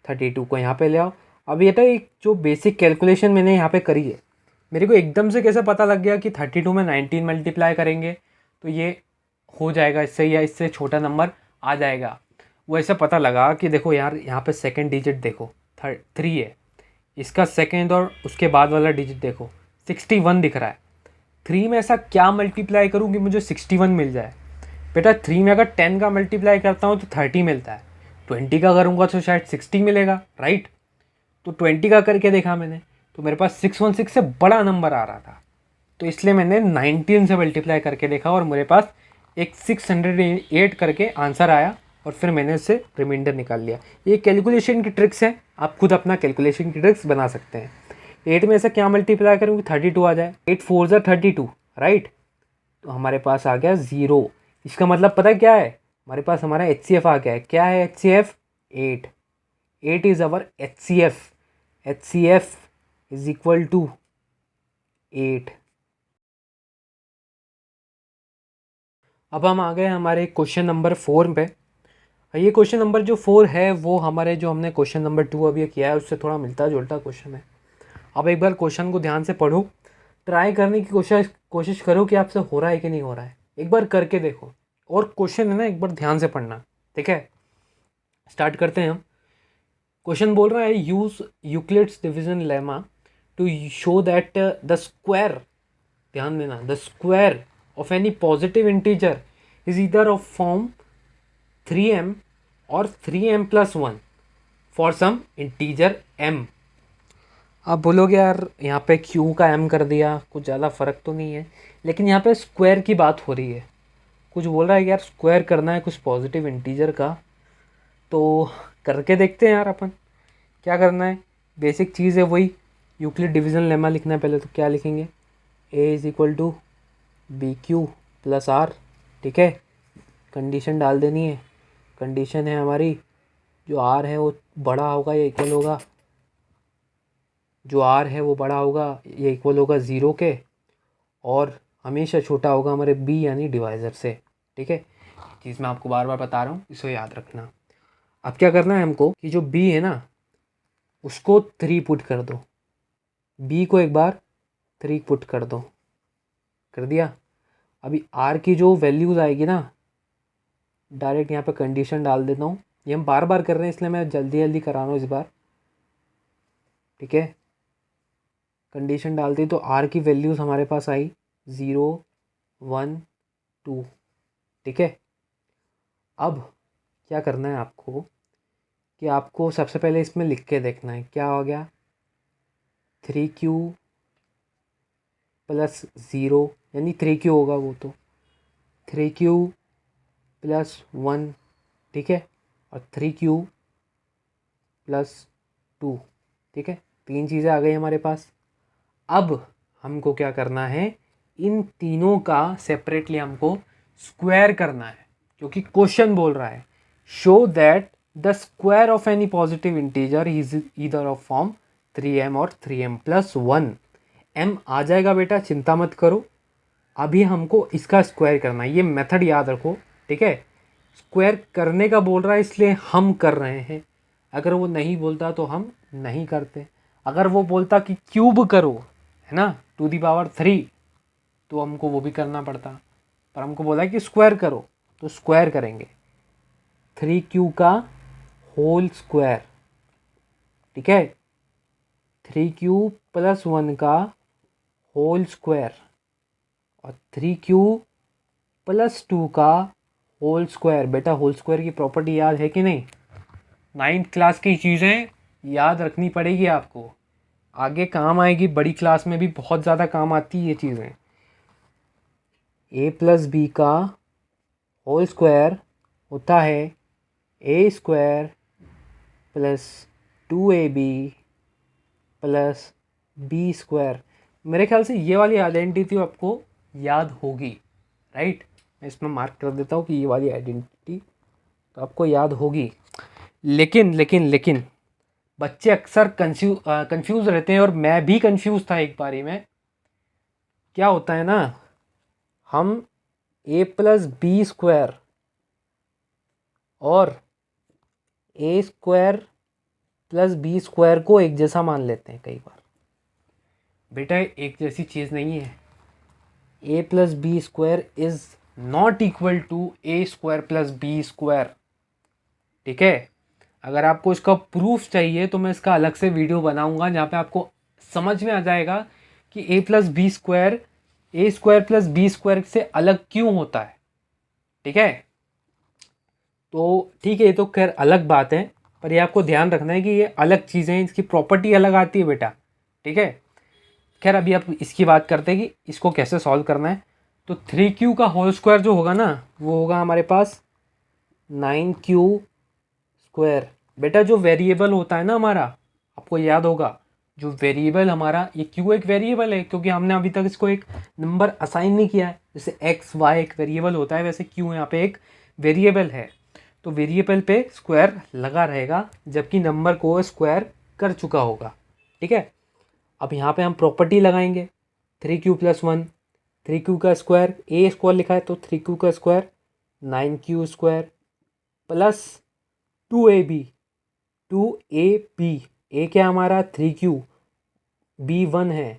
32 को यहाँ पे ले आओ। अब ये तो एक जो बेसिक कैलकुलेशन मैंने यहाँ पे करी है, मेरे को एकदम से कैसे पता लग गया कि 32 में 19 मल्टीप्लाई करेंगे तो ये हो जाएगा इससे या इससे छोटा नंबर आ जाएगा। वो ऐसा पता लगा कि देखो यार, यहाँ पे सेकंड डिजिट देखो 3 है, इसका सेकंड और उसके बाद वाला डिजिट देखो 61 दिख रहा है। 3 में ऐसा क्या मल्टीप्लाई करूँ कि मुझे 61 मिल जाए। बेटा 3 में अगर 10 का मल्टीप्लाई करता हूँ तो 30 मिलता है, 20 का करूँगा तो शायद 60 मिलेगा, राइट। तो 20 का करके देखा मैंने, तो मेरे पास 616 से बड़ा नंबर आ रहा था, तो इसलिए मैंने 19 से मल्टीप्लाई करके देखा और मेरे पास एक 608 करके आंसर आया, और फिर मैंने उससे रिमाइंडर निकाल लिया। ये कैलकुलेशन की ट्रिक्स हैं, आप खुद अपना कैलकुलेशन की ट्रिक्स बना सकते हैं। 8 में से क्या मल्टीप्लाई करूँगी, 32 आ जाए, 8 4 ज़ा 32, राइट। तो हमारे पास आ गया 0। इसका मतलब पता है क्या है, हमारे पास हमारा HCF आ गया है। क्या है HCF? 8। 8 is our HCF। HCF is equal to 8। अब हम आ गए हमारे क्वेश्चन नंबर 4 पे। ये क्वेश्चन नंबर जो 4 है वो हमारे जो हमने क्वेश्चन नंबर 2 अभी किया है उससे थोड़ा मिलता जुलता क्वेश्चन है। अब एक बार क्वेश्चन को ध्यान से पढ़ो, ट्राई करने की कोशिश करो कि आपसे हो रहा है कि नहीं हो रहा है, एक बार करके देखो। और क्वेश्चन है ना, एक बार ध्यान से पढ़ना, ठीक है। स्टार्ट करते हैं हम। क्वेश्चन बोल रहा है use Euclid's division lemma to show that the square, ध्यान देना, the square of any positive integer is either of form 3m और 3m+1 for some integer m। आप बोलोगे यार यहाँ पे q का m कर दिया, कुछ ज़्यादा फ़र्क तो नहीं है, लेकिन यहाँ पे स्क्वायर की बात हो रही है। कुछ बोल रहा है कि यार स्क्वायर करना है कुछ पॉजिटिव इंटीजर का, तो करके देखते हैं यार अपन। क्या करना है, बेसिक चीज़ है वही, यूक्लिड डिवीज़न लेमा लिखना है पहले। तो क्या लिखेंगे, a is equal to B Q plus R, ठीक है। कंडीशन डाल देनी है, कंडीशन है हमारी जो r है वो बड़ा होगा या इक्वल होगा, जो r है वो बड़ा होगा या इक्वल होगा 0 के, और हमेशा छोटा होगा हमारे b यानी डिवाइज़र से, ठीक है। चीज़ मैं आपको बार बार बता रहा हूँ, इसको याद रखना। अब क्या करना है हमको कि जो b है ना उसको 3 पुट कर दो, b को एक बार 3 पुट कर दो, कर दिया। अभी r की जो वैल्यूज़ आएगी ना, डायरेक्ट यहाँ पे कंडीशन डाल देता हूँ। ये हम बार बार कर रहे हैं इसलिए मैं जल्दी जल्दी करा रहा हूँ इस बार, ठीक है। कंडीशन डालते तो r की वैल्यूज़ हमारे पास आई 0 1 2, ठीक है। अब क्या करना है आपको कि आपको सबसे पहले इसमें लिख के देखना है क्या हो गया, 3q प्लस 0 यानी 3q होगा वो, तो 3q प्लस 1, ठीक है, और 3q प्लस 2, ठीक है। 3 चीज़ें आ गई हमारे पास। अब हमको क्या करना है, इन तीनों का सेपरेटली हमको स्क्वायर करना है, क्योंकि क्वेश्चन बोल रहा है show that the square of any positive integer is either of form 3m और 3m+1। m आ जाएगा बेटा, चिंता मत करो। अभी हमको इसका स्क्वायर करना है, ये मेथड याद रखो, ठीक है। स्क्वायर करने का बोल रहा है इसलिए हम कर रहे हैं, अगर वो नहीं बोलता तो हम नहीं करते। अगर वो बोलता कि क्यूब करो, है ना, टू दी पावर 3, तो हमको वो भी करना पड़ता, पर हमको बोला कि स्क्वायर करो तो स्क्वायर करेंगे। 3q का होल स्क्वायर, ठीक है, 3q प्लस 1 का होल स्क्वायर, और 3q प्लस 2 का होल स्क्वायर। बेटा होल स्क्वायर की प्रॉपर्टी याद है कि नहीं, 9th क्लास की चीज़ें याद रखनी पड़ेगी आपको, आगे काम आएगी, बड़ी क्लास में भी बहुत ज़्यादा काम आती है ये चीज़ें। a प्लस बी का होल स्क्वायर होता है a square plus 2ab plus B square. मेरे ख्याल से ये वाली आइडेंटिटी आपको याद होगी, राइट। मैं इसमें मार्क कर देता हूँ कि ये वाली आइडेंटिटी तो आपको याद होगी। लेकिन लेकिन लेकिन बच्चे अक्सर कंफ्यूज रहते हैं, और मैं भी कंफ्यूज था एक बारी में। क्या होता है ना, हम a प्लस बी स्क्वायर और a square plus B square को एक जैसा मान लेते हैं कई बार। बेटा एक जैसी चीज़ नहीं है, a plus B square is not equal to a square plus B square, ठीक है। अगर आपको इसका प्रूफ चाहिए तो मैं इसका अलग से वीडियो बनाऊंगा जहाँ पे आपको समझ में आ जाएगा कि a plus B square a square plus B square से अलग क्यों होता है, ठीक है। तो ठीक है, ये तो खैर अलग बात है, पर ये आपको ध्यान रखना है कि ये अलग चीज़ें हैं, इसकी प्रॉपर्टी अलग आती है बेटा। ठीक है, खैर अभी आप इसकी बात करते हैं कि इसको कैसे सॉल्व करना है। तो 3q का होल स्क्वायर जो होगा ना, वो होगा हमारे पास 9q²। बेटा जो वेरिएबल होता है ना हमारा, आपको याद होगा, जो वेरिएबल हमारा, ये q एक वेरिएबल है क्योंकि हमने अभी तक इसको एक नंबर असाइन नहीं किया है। जैसे x y एक वेरिएबल होता है, वैसे q यहाँ पे एक वेरिएबल है। तो वेरिएबल पे स्क्वायर लगा रहेगा जबकि नंबर को स्क्वायर कर चुका होगा। ठीक है, अब यहाँ पे हम प्रॉपर्टी लगाएंगे, 3q+1, 3q का स्क्वायर, ए स्क्वायर लिखा है तो 3q का square 9q² plus 2ab, 2ab, ए क्या हमारा 3q, बी 1 है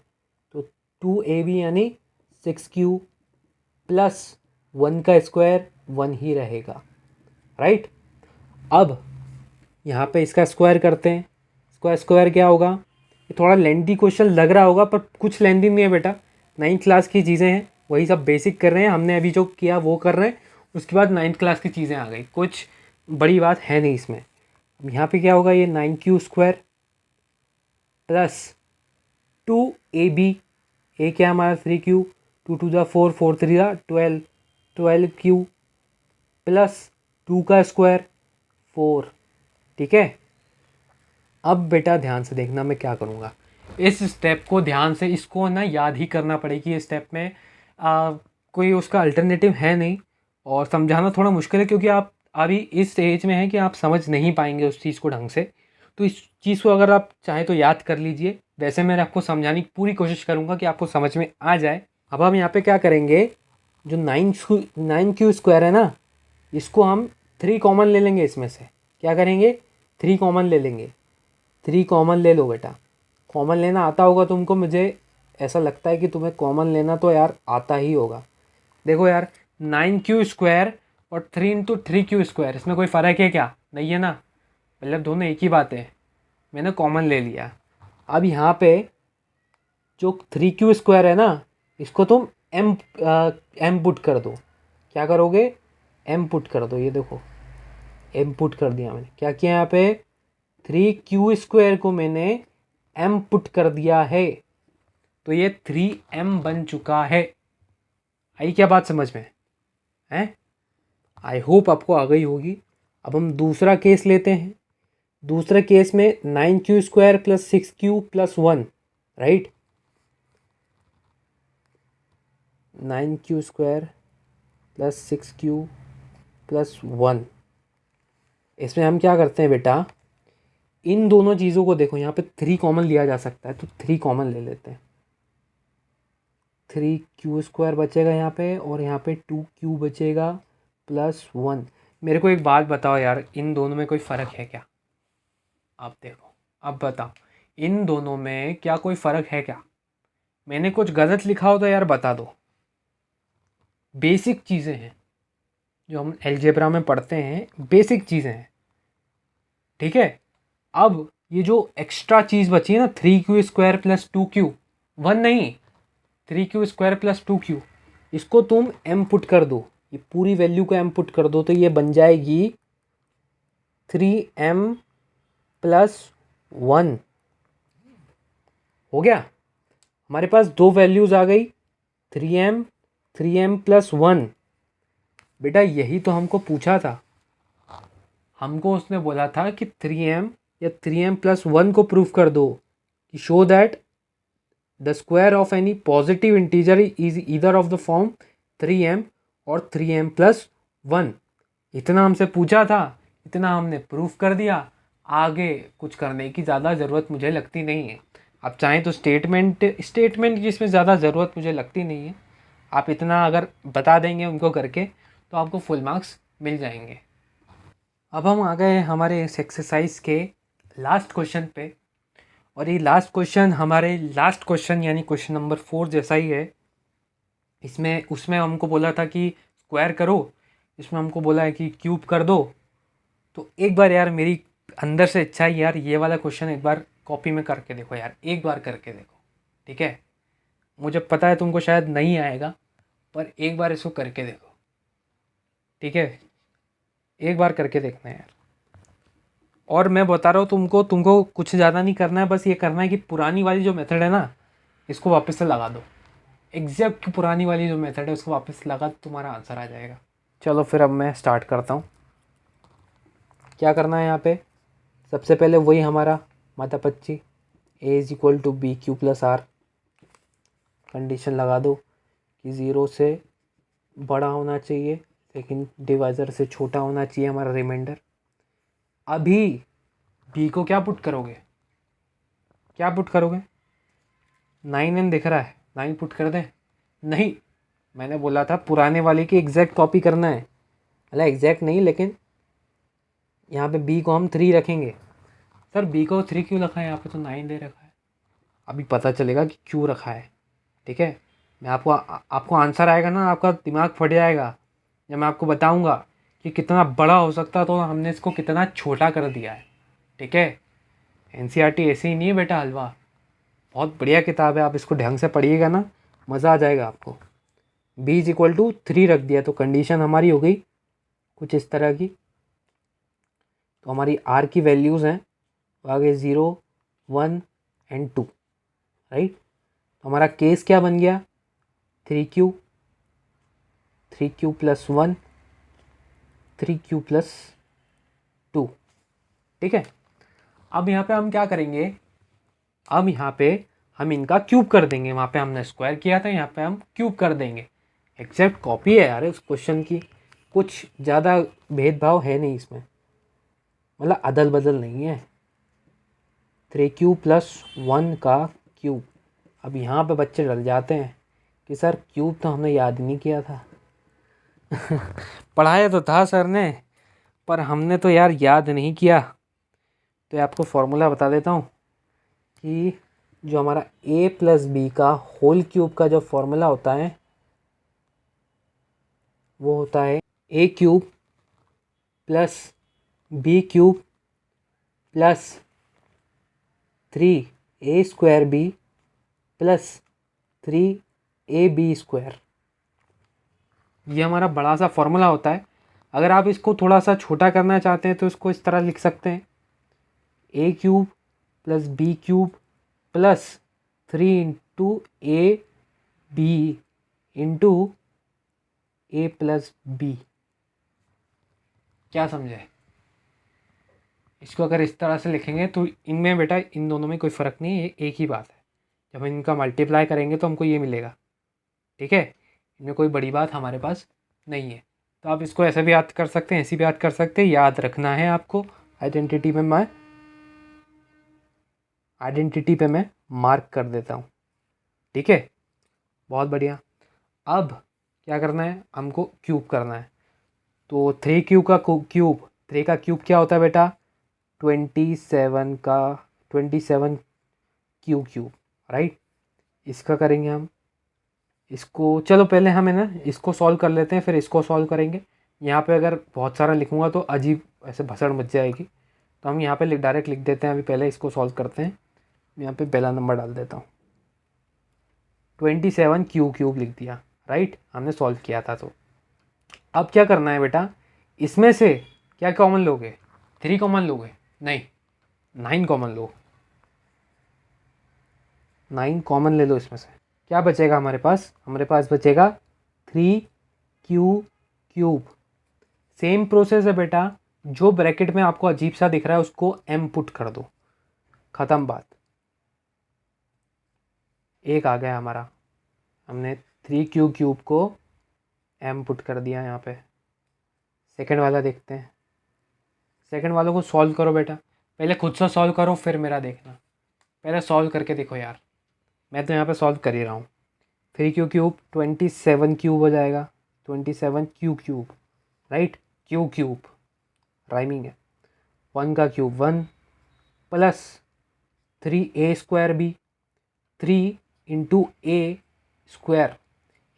तो 2ab यानी 6q प्लस 1 का स्क्वायर 1 ही रहेगा। राइट, अब यहाँ पे इसका स्क्वायर करते हैं। स्क्वायर क्या होगा, ये थोड़ा लेंथी क्वेश्चन लग रहा होगा पर कुछ लेंथी नहीं है बेटा, 9th क्लास की चीज़ें हैं, वही सब बेसिक कर रहे हैं हमने, अभी जो किया वो कर रहे हैं, उसके बाद 9th क्लास की चीज़ें आ गई, कुछ बड़ी बात है नहीं इसमें। अब यहाँ पे क्या होगा, ये 9q² प्लस 2ab, ए क्या हमारा 3q, 2 × 2 = 4, 4 × 3 = 12, 12q प्लस 2 का स्क्वायर 4। ठीक है, अब बेटा ध्यान से देखना मैं क्या करूँगा, इस स्टेप को ध्यान से, इसको ना याद ही करना पड़ेगी। इस स्टेप में कोई उसका अल्टरनेटिव है नहीं, और समझाना थोड़ा मुश्किल है क्योंकि आप अभी इस एज में हैं कि आप समझ नहीं पाएंगे उस चीज़ को ढंग से। तो इस चीज़ को अगर आप चाहें तो याद कर लीजिए, वैसे मैं आपको समझाने की पूरी कोशिश करूँगा कि आपको समझ में आ जाए। अब हम यहाँ पे क्या करेंगे, जो 9q² है ना, इसको हम 3 कॉमन ले लेंगे इसमें से। क्या करेंगे, 3 कॉमन ले लेंगे। 3 कॉमन ले लो बेटा, कॉमन लेना आता होगा तुमको, मुझे ऐसा लगता है कि तुम्हें कॉमन लेना तो यार आता ही होगा। देखो यार, 9q² और 3 × 3q², इसमें कोई फ़र्क है क्या, नहीं है ना, मतलब दोनों एक ही बात है। मैंने कॉमन ले लिया। अब यहाँ पे जो 3q² है ना, इसको तुम m पुट कर दो। क्या करोगे, m पुट कर दो। ये देखो m पुट कर दिया मैंने। क्या किया यहाँ पे, 3q² को मैंने m पुट कर दिया है, तो ये 3m बन चुका है। आई क्या बात समझ में है, आई होप आपको आ गई होगी। अब हम दूसरा केस लेते हैं। दूसरे केस में 9q² plus 6q plus 1, right, 9q² plus 6q plus 1। इसमें हम क्या करते हैं बेटा, इन दोनों चीज़ों को देखो, यहाँ पे 3 कॉमन लिया जा सकता है तो 3 कॉमन ले लेते हैं। 3q² बचेगा यहाँ पे, और यहाँ पे 2q बचेगा प्लस 1। मेरे को एक बात बताओ यार, इन दोनों में कोई फ़र्क है क्या, आप देखो, अब बताओ इन दोनों में क्या कोई फ़र्क है क्या, मैंने कुछ गलत लिखा हो तो यार बता दो। बेसिक चीज़ें हैं जो हम अलजेब्रा में पढ़ते हैं, बेसिक चीज़ें हैं। ठीक है, अब ये जो एक्स्ट्रा चीज़ बची है ना, 3q² प्लस 2q, 1 नहीं, 3q² प्लस 2q, इसको तुम m पुट कर दो, ये पूरी वैल्यू को m पुट कर दो, तो ये बन जाएगी 3m प्लस 1। हो गया, हमारे पास दो वैल्यूज़ आ गई, 3m प्लस 1। बेटा यही तो हमको पूछा था, हमको उसने बोला था कि 3m या 3m प्लस 1 को प्रूफ कर दो कि show that the square of any positive integer is either of the form 3m और 3m प्लस 1। इतना हमसे पूछा था, इतना हमने प्रूफ कर दिया, आगे कुछ करने की ज़्यादा ज़रूरत मुझे लगती नहीं है। आप चाहें तो स्टेटमेंट की इसमें ज़्यादा ज़रूरत मुझे लगती नहीं है, आप इतना अगर बता देंगे उनको करके तो आपको फुल मार्क्स मिल जाएंगे। अब हम आ गए हमारे इस एक्सरसाइज के लास्ट क्वेश्चन पे, और ये लास्ट क्वेश्चन हमारे लास्ट क्वेश्चन यानी क्वेश्चन नंबर 4 जैसा ही है। इसमें उसमें हमको बोला था कि स्क्वायर करो, इसमें हमको बोला है कि क्यूब कर दो। तो एक बार यार मेरी अंदर से इच्छा है यार, ये वाला क्वेश्चन एक बार कॉपी में करके देखो यार, एक बार करके देखो। ठीक है, मुझे पता है तुमको शायद नहीं आएगा, पर एक बार इसको करके देखो। ठीक है, एक बार करके देखना है यार। और मैं बता रहा हूँ तुमको कुछ ज़्यादा नहीं करना है, बस ये करना है कि पुरानी वाली जो मेथड है ना, इसको वापस से लगा दो। एग्जैक्ट पुरानी वाली जो मेथड है उसको वापस लगा, तो तुम्हारा आंसर आ जाएगा। चलो फिर अब मैं स्टार्ट करता हूँ। क्या करना है यहाँ पे, सबसे पहले वही हमारा माता पच्ची, A is equal to B Q plus R. Condition लगा दो कि 0 से बड़ा होना चाहिए लेकिन डिवाइज़र से छोटा होना चाहिए हमारा रिमाइंडर। अभी बी को क्या पुट करोगे, क्या पुट करोगे, 9n दिख रहा है, 9 पुट कर दें? नहीं, मैंने बोला था पुराने वाले की एग्जैक्ट कॉपी करना है, मतलब एग्जैक्ट नहीं, लेकिन यहाँ पे बी को हम 3 रखेंगे। सर बी को 3 क्यों रखा है, यहाँ पे तो 9 दे रखा है। अभी पता चलेगा कि क्यों रखा है, ठीक है। मैं आपको आंसर आएगा ना, आपका दिमाग फट जाएगा जब मैं आपको बताऊंगा कि कितना बड़ा हो सकता, तो हमने इसको कितना छोटा कर दिया है, ठीक है। एनसीईआरटी ऐसे ही नहीं है बेटा हलवा, बहुत बढ़िया किताब है, आप इसको ढंग से पढ़िएगा ना, मज़ा आ जाएगा आपको। बी इज इक्वल टू 3 रख दिया तो कंडीशन हमारी हो गई कुछ इस तरह की। तो हमारी आर की वैल्यूज़ हैं वो आगे 0, 1 एंड 2, राइट। तो हमारा केस क्या बन गया, 3Q प्लस 1, 3Q प्लस 2, ठीक है। अब यहाँ पे हम क्या करेंगे, अब यहाँ पे हम इनका क्यूब कर देंगे, वहाँ पे हमने स्क्वायर किया था, यहाँ पे हम क्यूब कर देंगे। एग्जैक्ट कॉपी है यार उस क्वेश्चन की, कुछ ज़्यादा भेदभाव है नहीं इसमें, मतलब अदल बदल नहीं है। 3Q प्लस 1 का क्यूब। अब यहाँ पे बच्चे डर जाते हैं कि सर क्यूब तो हमने याद नहीं किया था पढ़ाया तो था सर ने, पर हमने तो यार याद नहीं किया। तो आपको फॉर्मूला बता देता हूँ कि जो हमारा a प्लस बी का होल क्यूब का जो फॉर्मूला होता है वो होता है a cube plus B cube plus 3a square B plus 3ab square. ये हमारा बड़ा सा फॉर्मूला होता है। अगर आप इसको थोड़ा सा छोटा करना चाहते हैं तो इसको इस तरह लिख सकते हैं, a cube plus B cube plus 3 into A B into A plus B. क्या समझे? इसको अगर इस तरह से लिखेंगे तो इनमें बेटा इन दोनों में कोई फ़र्क नहीं है, ये एक ही बात है। जब हम इनका मल्टीप्लाई करेंगे तो हमको ये मिलेगा, ठीक है। इनमें कोई बड़ी बात हमारे पास नहीं है। तो आप इसको ऐसे भी याद कर सकते हैं, ऐसे भी याद कर सकते हैं, याद रखना है आपको। आइडेंटिटी पे मैं मार्क कर देता हूँ, ठीक है, बहुत बढ़िया। अब क्या करना है, हमको क्यूब करना है। तो 3Q का क्यूब, 3 का क्यूब क्या होता है बेटा, 27 क्यूब, राइट। इसका करेंगे हम, इसको चलो पहले हम है ना इसको सॉल्व कर लेते हैं, फिर इसको सॉल्व करेंगे। यहाँ पे अगर बहुत सारा लिखूँगा तो अजीब ऐसे भसड़ मच जाएगी, तो हम यहाँ पे डायरेक्ट लिख देते हैं। अभी पहले इसको सॉल्व करते हैं। यहाँ पे पहला नंबर डाल देता हूँ, 27 क्यूब लिख दिया, राइट, हमने सॉल्व किया था। तो अब क्या करना है बेटा, इसमें से क्या कॉमन लोगे, 3 कॉमन लोगे, नहीं 9 कॉमन लो, 9 कॉमन ले लो। इसमें से क्या बचेगा हमारे पास बचेगा 3Q। सेम प्रोसेस है बेटा, जो ब्रैकेट में आपको अजीब सा दिख रहा है उसको m पुट कर दो, ख़त्म बात। एक आ गया हमारा, हमने 3Q को m पुट कर दिया यहाँ पे। सेकंड वाला देखते हैं, सेकंड वालों को सॉल्व करो बेटा, पहले खुद से सॉल्व करो फिर मेरा देखना, पहले सॉल्व करके देखो यार। मैं तो यहाँ पे सॉल्व कर ही रहा हूँ। 3Q 27 क्यूब हो जाएगा, 27 क्यूब, राइट, क्यूब राइमिंग है। 1 का cube 1 plus 3a square B, 3 into A square,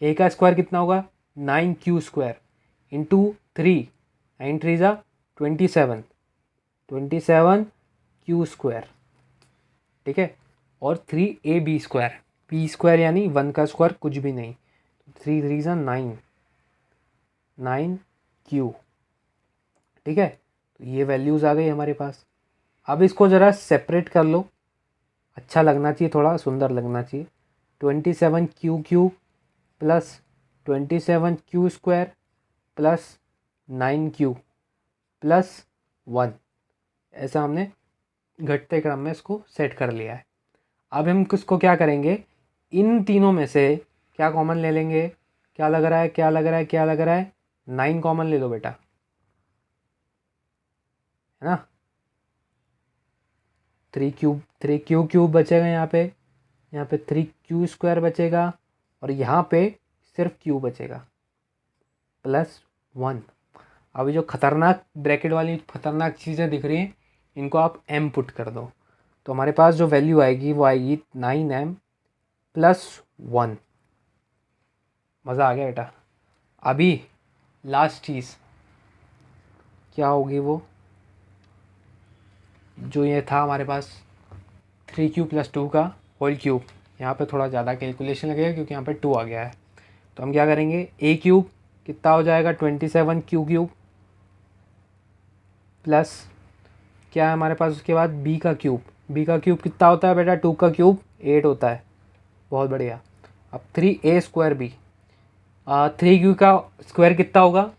A का स्क्वायर कितना होगा 9Q स्क्वायर इंटू 3, 9 3 जा 27 Q स्क्वायर, ठीक है। और 3ab स्क्वायर, बी स्क्वायर यानी 1 का स्क्वायर कुछ भी नहीं, 3 3 जा 9Q ठीक है, तो ये वैल्यूज़ आ गई हमारे पास। अब इसको ज़रा सेपरेट कर लो, अच्छा लगना चाहिए, थोड़ा सुंदर लगना चाहिए। 27 Q plus 27 Q plus 9 Q plus 1, ऐसा हमने घटते क्रम में इसको सेट कर लिया है। अब हम किसको क्या करेंगे, इन तीनों में से क्या कॉमन ले लेंगे, क्या लग रहा है, क्या लग रहा है, क्या लग रहा है, 9 कॉमन ले लो बेटा, है ना। 3 क्यूब बचेगा यहाँ पे 3 क्यू² बचेगा, और यहाँ पे सिर्फ क्यू बचेगा प्लस 1। अभी जो खतरनाक ब्रैकेट वाली खतरनाक चीज़ें दिख रही हैं, इनको आप m पुट कर दो, तो हमारे पास जो वैल्यू आएगी वो आएगी 9m प्लस 1। मज़ा आ गया बेटा। अभी लास्ट चीज़ क्या होगी, वो जो ये था हमारे पास 3 क्यू प्लस 2 का होल क्यूब, यहाँ पे थोड़ा ज़्यादा कैलकुलेशन लगेगा क्योंकि यहाँ पे 2 आ गया है। तो हम क्या करेंगे, a क्यूब कितना हो जाएगा 27 क्यू प्लस क्या है हमारे पास उसके बाद b का क्यूब कितना होता है बेटा, 2 का क्यूब 8 होता है, बहुत बढ़िया। अब 3a² 3 क्यू का स्क्वायर कितना होगा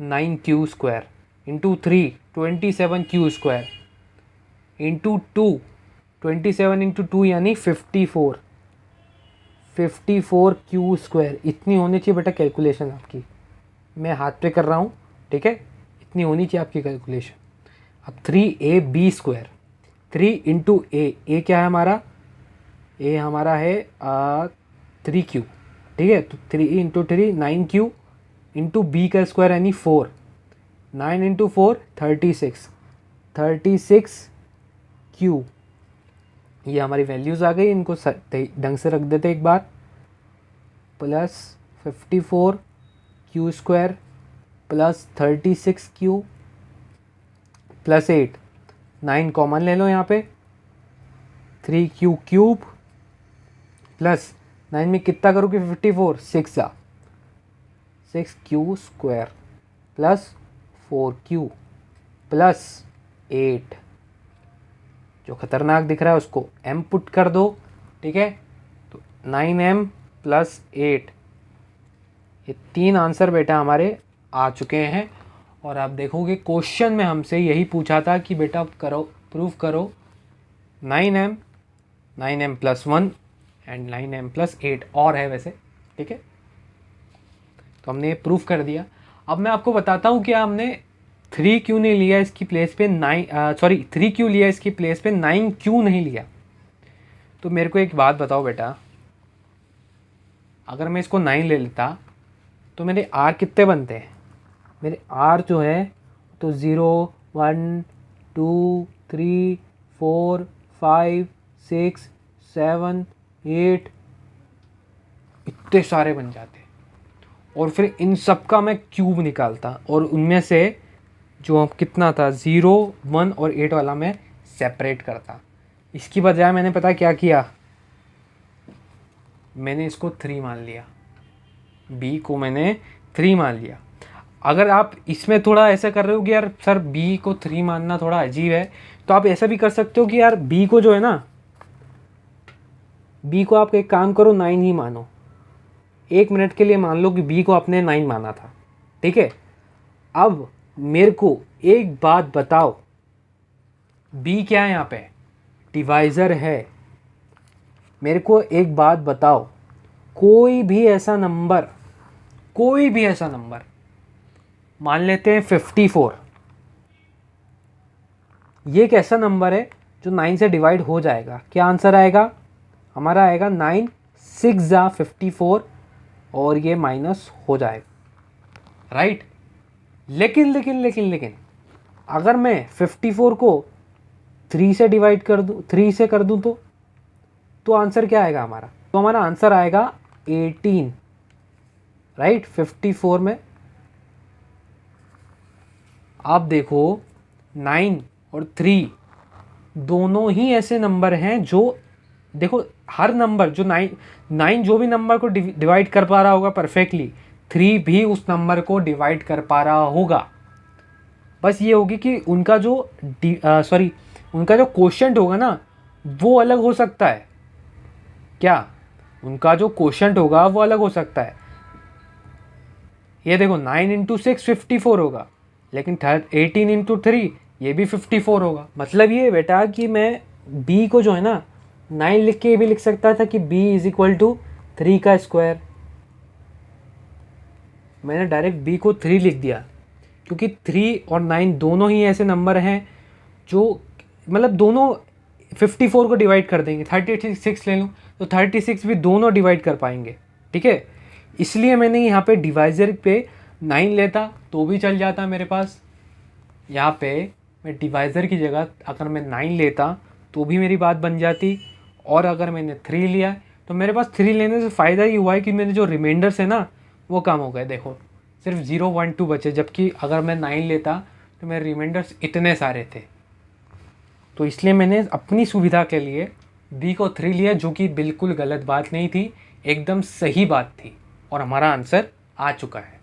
9 क्यू² इंटू 3 27 क्यू² इंटू 2 27 इंटू 2 यानी 54 क्यू²। इतनी होनी चाहिए बेटा कैलकुलेशन आपकी, मैं हाथ पे कर रहा हूँ, ठीक है, इतनी होनी चाहिए आपकी कैलकुलेशन। अब 3ab², 3 इंटू ए क्या है हमारा, ए हमारा है 3 क्यू, ठीक है, तो 3 इंटू 3 9 क्यू इंटू बी का स्क्वायर यानी 4, 9 इंटू 4 36 क्यू। ये हमारी वैल्यूज़ आ गई, इनको ढंग से रख देते एक बार, plus 54 Q plus 36 Q plus 8, 9 common ले लो यहाँ पे, 3 क्यू³ प्लस 9 में कितना करोगे 54, 6 प्लस 4 क्यू प्लस 8, जो खतरनाक दिख रहा है उसको m पुट कर दो, ठीक है, तो 9m प्लस 8, ये 3 आंसर बेटा हमारे आ चुके हैं। और आप देखोगे क्वेश्चन में हमसे यही पूछा था कि बेटा करो, प्रूफ करो 9m plus 1 and 9m plus 8 और है वैसे, ठीक है, तो हमने ये प्रूफ कर दिया। अब मैं आपको बताता हूँ कि हमने 3 क्यों नहीं लिया इसकी प्लेस पे 3 क्यों लिया इसकी प्लेस पे 9 क्यों नहीं लिया। तो मेरे को एक बात बताओ बेटा, अगर मैं इसको 9 ले लेता तो मेरे r कितने बनते हैं, मेरे r जो है तो 0 1 2 3 4 5 6 7 8 इतने सारे बन जाते, और फिर इन सब का मैं क्यूब निकालता, और उनमें से जो कितना था 0 1 और 8 वाला मैं सेपरेट करता। इसकी बजाय मैंने पता क्या किया, मैंने इसको 3 मान लिया, b को मैंने 3 मान लिया। अगर आप इसमें थोड़ा ऐसा कर रहे हो कि यार सर b को 3 मानना थोड़ा अजीब है, तो आप ऐसा भी कर सकते हो कि यार b को जो है ना, b को आप एक काम करो 9 ही मानो, 1 मिनट के लिए मान लो कि b को आपने 9 माना था, ठीक है। अब मेरे को एक बात बताओ, b क्या है यहाँ पे, डिवाइज़र है। मेरे को एक बात बताओ, कोई भी ऐसा नंबर मान लेते हैं 54, ये एक ऐसा नंबर है जो 9 से डिवाइड हो जाएगा। क्या आंसर आएगा हमारा, आएगा 9 6 जा 54, और ये माइनस हो जाएगा, राइट। लेकिन अगर मैं 54 को 3 से डिवाइड कर दूं, 3 से कर दूं तो आंसर क्या आएगा हमारा, तो हमारा आंसर आएगा 18, राइट। 54 में आप देखो 9 और 3 दोनों ही ऐसे नंबर हैं जो, देखो हर नंबर जो 9 जो भी नंबर को डिवाइड कर पा रहा होगा परफेक्टली, 3 भी उस नंबर को डिवाइड कर पा रहा होगा। बस ये होगी कि उनका जो उनका जो क्वोशंट होगा ना वो अलग हो सकता है। क्या? उनका जो क्वोशंट होगा वो अलग हो सकता है। ये देखो 9 इंटू 6 54 होगा, लेकिन 18 इंटू 3 ये भी 54 होगा। मतलब ये बेटा कि मैं b को जो है ना 9 लिख के ये भी लिख सकता था कि b इज इक्वल टू 3 का स्क्वायर। मैंने डायरेक्ट b को 3 लिख दिया क्योंकि 3 और 9 दोनों ही ऐसे नंबर हैं जो मतलब दोनों 54 को डिवाइड कर देंगे। 36 ले लूँ तो 36 भी दोनों डिवाइड कर पाएंगे, ठीक है। इसलिए मैंने यहाँ पे डिवाइज़र पे 9 लेता तो भी चल जाता मेरे पास। यहाँ पे मैं डिवाइज़र की जगह अगर मैं 9 लेता तो भी मेरी बात बन जाती, और अगर मैंने 3 लिया तो मेरे पास 3 लेने से फ़ायदा ये हुआ है कि मेरे जो रिमाइंडर्स है ना वो कम हो गए। देखो सिर्फ 0 1 2 बचे, जबकि अगर मैं 9 लेता तो मेरे रिमाइंडर्स इतने सारे थे। तो इसलिए मैंने अपनी सुविधा के लिए b को 3 लिया, जो कि बिल्कुल गलत बात नहीं थी, एकदम सही बात थी, और हमारा आंसर आ चुका है।